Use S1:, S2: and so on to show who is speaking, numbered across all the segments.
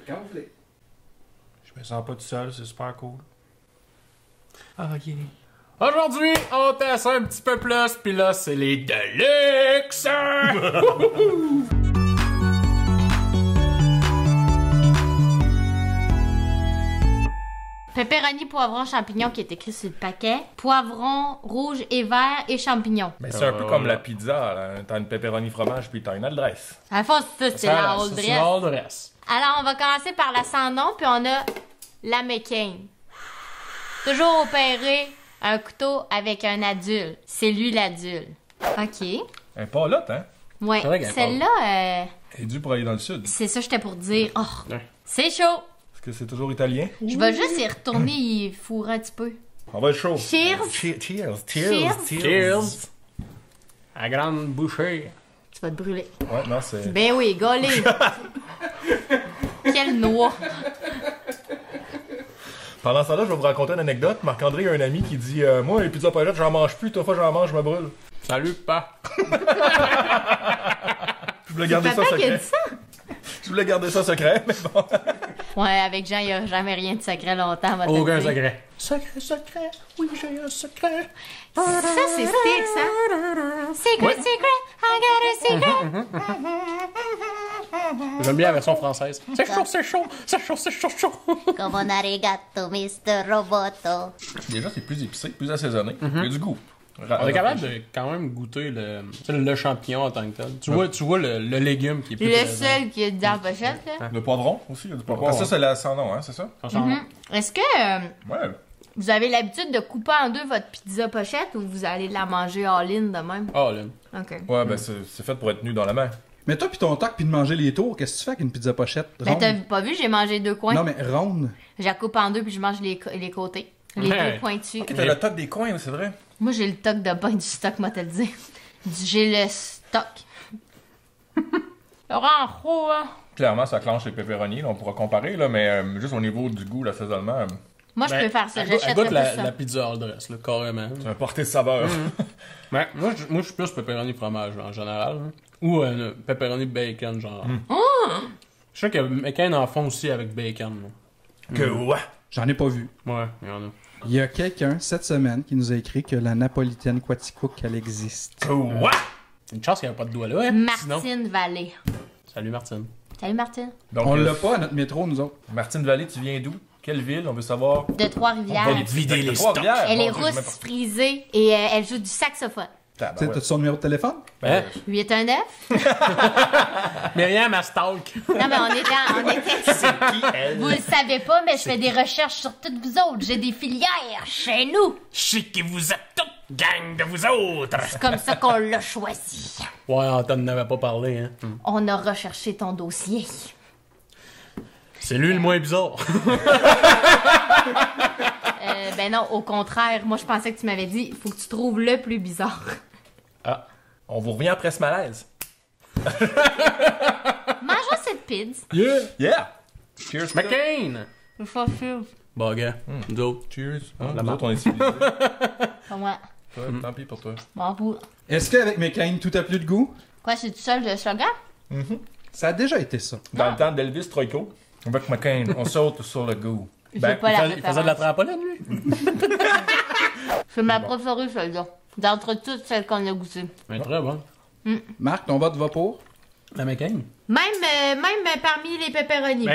S1: Quand vous voulez.
S2: Je me sens pas tout seul, c'est super cool. Ah, yeah.
S3: Aujourd'hui, on teste un petit peu plus, pis là, c'est les Deluxe!
S4: Pepperoni, poivron, champignon qui est écrit sur le paquet. Poivron, rouge et vert et champignon.
S2: Mais c'est un peu comme la pizza, là. T'as une pepperoni fromage puis t'as une old dress.
S4: À la fois, c'est la old
S3: C'est
S4: dress.
S3: la old dress.
S4: Alors, on va commencer par la sans nom, puis on a la McCain. Toujours opérer un couteau avec un adulte. C'est lui l'adulte. OK.
S2: Elle est pas là, hein?
S4: Ouais,
S3: C'est vrai qu'elle est
S4: celle-là,
S2: Elle est due pour aller dans le sud.
S4: c'est ça que j'étais pour dire. Oh,
S3: Ouais.
S4: c'est chaud.
S2: Est-ce que c'est toujours italien?
S4: Je vais juste y retourner y fourrer un petit peu.
S2: On va être chaud.
S4: Cheers.
S2: Cheers.
S3: Cheers! À grande bouchée.
S4: Tu vas te brûler.
S2: Ouais, non, c'est...
S4: Ben oui, gaulé. Quelle noix.
S2: Pendant ce temps-là, je vais vous raconter une anecdote. Marc-André a un ami qui dit moi, les pizzas paillettes, j'en mange plus. Toi, fois j'en mange, je me brûle.
S3: Salut, pa!
S2: Je voulais garder ça
S4: Papa qui a
S2: secret.
S4: dit ça?
S2: Je voulais garder ça secret, mais bon.
S4: Ouais, avec Jean, il n'y a jamais rien de secret longtemps. on va te le
S3: Aucun
S4: dire.
S3: secret. Secret, oui, j'ai un secret.
S4: Ça, c'est Styx, hein? Secret, secret, I got a secret.
S3: J'aime bien la version française. C'est chaud, c'est chaud, c'est chaud, c'est chaud, chaud.
S4: Como un arigato, Mr. Roboto.
S2: Déjà, c'est plus épicé, plus assaisonné. Il y a du goût.
S3: On est capable de quand même goûter le champignon en tant que tel. Tu vois le légume qui est plus
S4: Le
S3: présent.
S4: seul qui est dans la pochette, là.
S2: Le poivron aussi, il y a du poivron.
S3: Poivron.
S2: Ah, ça, c'est la sans nom, hein, c'est ça?
S4: Est-ce que
S2: Ouais.
S4: vous avez l'habitude de couper en deux votre pizza pochette ou vous allez la manger all-in de même?
S3: Oh, là.
S4: OK.
S2: Ouais, ben c'est fait pour être tenu dans la main.
S1: Mais toi, pis ton toc, pis de manger les tours, qu'est-ce que tu fais avec une pizza pochette
S4: Ben,
S1: ronde?
S4: t'as pas vu, j'ai mangé deux coins.
S1: Non, mais ronde.
S4: Je la coupe en deux puis je mange les côtés. Les
S3: Ouais.
S4: deux pointus.
S2: Ok, t'as le toc des coins, c'est vrai?
S4: Moi, j'ai le toc de bain du stock, moi te le dire. J'ai le stock. Laurent Roux, hein?
S2: Clairement, ça clenche les pepperonis, là, on pourra comparer, là, mais juste au niveau du goût, l'assaisonnement,
S4: Moi, je
S3: Ben,
S4: peux faire ça.
S3: elle goûte
S4: J'achèterais pas
S3: la
S4: ça.
S3: pizza all dress, là, carrément.
S2: c'est un porté de saveur.
S3: Ben, moi, je suis plus pepperoni fromage, en général. Hein. Ou pepperoni bacon, genre. Je sais que McCain en font aussi avec bacon. Là.
S2: Que ouais!
S1: J'en ai pas vu.
S3: Ouais, il y en a.
S1: Il y a quelqu'un, cette semaine, qui nous a écrit que la napolitaine Quaticook, elle existe.
S2: Que ouais!
S3: Une chance qu'il n'y a pas de doigt là, hein? Sinon...
S4: Martine Vallée.
S3: Salut, Martine.
S4: Salut, Martine.
S2: Donc,
S1: On l'a pas à notre métro, nous autres.
S2: Martine Vallée, tu viens d'où? Quelle ville? On veut savoir.
S4: De Trois-Rivières.
S3: On va vider les stocks.
S2: Trois-Rivières.
S4: Elle est
S2: Bon, j'ai
S4: rousse, frisée et elle joue du saxophone.
S1: Tu sais, t'as-tu son numéro de téléphone?
S3: Hein?
S4: 819.
S3: Myriam, elle stalk.
S4: Non, mais on était... Vous le savez pas, mais je fais des recherches sur toutes vous autres. J'ai des filières chez nous.
S3: Je sais que vous êtes toute gang de vous autres.
S4: C'est comme ça qu'on l'a choisi.
S3: Ouais, Anton n'avait pas parlé, hein.
S4: On a recherché ton dossier.
S3: C'est lui le moins bizarre.
S4: Ben non, au contraire. Moi, je pensais que tu m'avais dit, il faut que tu trouves le plus bizarre.
S2: Ah, on vous revient après ce malaise.
S4: Mangeons cette pizza.
S3: Yeah!
S2: Yeah! Cheers!
S3: McCain!
S4: Je suis sûre.
S3: Bon, gars, nous autres.
S2: Cheers! Hein,
S3: La
S2: nous autres, on est civilisés.
S4: Pas moi.
S2: Ouais, tant pis pour toi.
S4: Bon, vous.
S1: Est-ce qu'avec McCain, tout a plus de goût?
S4: Quoi, c'est tout seul le slogan?
S1: Ça a déjà été ça.
S2: Dans le temps d'Elvis Troïko, avec McCain, on saute sur le goût.
S4: Je
S2: Ben,
S4: veux pas la
S3: Il faisait de la
S4: référence.
S3: trampoline, lui?
S4: C'est ma préférée, celle-là. D'entre toutes celles qu'on a goûtées.
S3: Mais très bon.
S1: Marc, ton vote va pour?
S3: La McCain?
S4: Même parmi les pepperonis.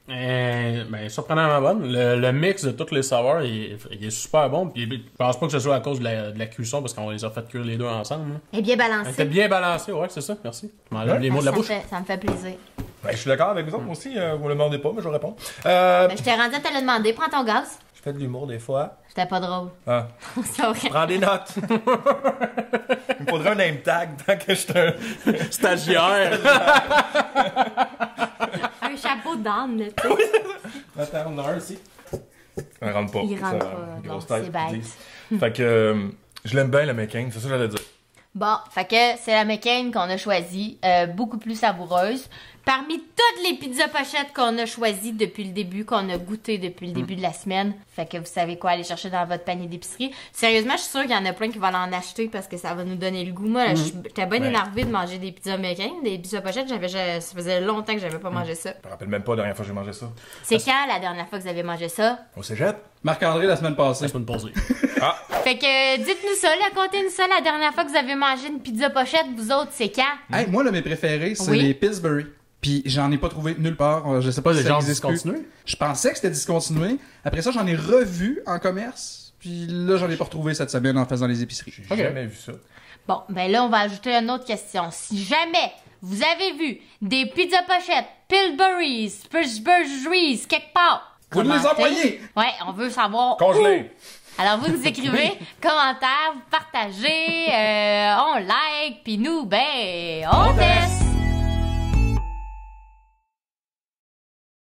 S3: Ben, surprenamment bonne. Le mix de toutes les saveurs, il est super bon. Puis je pense pas que ce soit à cause de la cuisson, parce qu'on les a fait cuire les deux ensemble. Là.
S4: Et bien
S3: Elle était
S4: balancé.
S3: bien balancé, ouais, c'est ça, merci. Tu m'enlèves les mots de la bouche.
S4: Ça me fait plaisir.
S2: Ben, je suis d'accord avec vous autres aussi, vous le demandez pas, mais je réponds.
S4: Ben, je t'ai rendu à te le demander. Prends ton gaz.
S2: Je fais de l'humour des fois.
S4: C'était pas drôle.
S2: Ah.
S4: C'est vrai.
S2: Prends des notes. Il me faudrait un name tag tant que je suis un...
S3: Stagiaire!
S4: Un chapeau d'âne, là, tu sais.
S2: Attends, on en a un aussi. Ça rentre pas.
S4: Il rentre
S2: Ça,
S4: pas,
S2: une
S4: non,
S2: grosse tête,
S4: c'est bête.
S2: ils disent. Fait que je l'aime bien le McCain, c'est ça que j'allais dire.
S4: Bon, fait que c'est la McCain qu'on a choisie. Beaucoup plus savoureuse. Parmi toutes les pizzas pochettes qu'on a choisies depuis le début, qu'on a goûté depuis le début de la semaine, fait que vous savez quoi aller chercher dans votre panier d'épicerie. Sérieusement, je suis sûre qu'il y en a plein qui vont en acheter parce que ça va nous donner le goût. Moi, là, j'étais bien énervée de manger des pizzas américaines, des pizzas pochettes. Ça faisait longtemps que j'avais pas mangé ça.
S2: Je me rappelle même pas la dernière fois que j'ai mangé ça.
S4: C'est quand la dernière fois que vous avez mangé ça?
S2: Au cégep?
S1: Marc-André, la semaine passée.
S3: La semaine passée.
S4: Fait que dites-nous ça, là, contez-nous ça la dernière fois que vous avez mangé une pizza pochette, vous autres, c'est quand?
S1: Hey, moi, là, mes préférés, c'est
S4: Oui.
S1: les Pillsbury. Puis j'en ai pas trouvé nulle part. Je sais pas
S3: Pas
S1: si
S3: les
S1: ça
S3: gens
S1: existe plus.
S3: discontinués?
S1: Je pensais que c'était discontinué. Après ça, j'en ai revu en commerce. Puis là, j'en ai pas retrouvé cette semaine en faisant les épiceries.
S2: J'ai jamais vu ça.
S4: Bon, ben là, on va ajouter une autre question. Si jamais vous avez vu des pizzas pochettes, Pillsbury's, quelque part,
S1: Vous nous les
S4: commentez.
S1: envoyez!
S4: Ouais, on veut savoir.
S2: Congelé!
S4: Où. Alors, vous nous écrivez, commentaires, vous partagez, on like, puis nous, ben, on teste!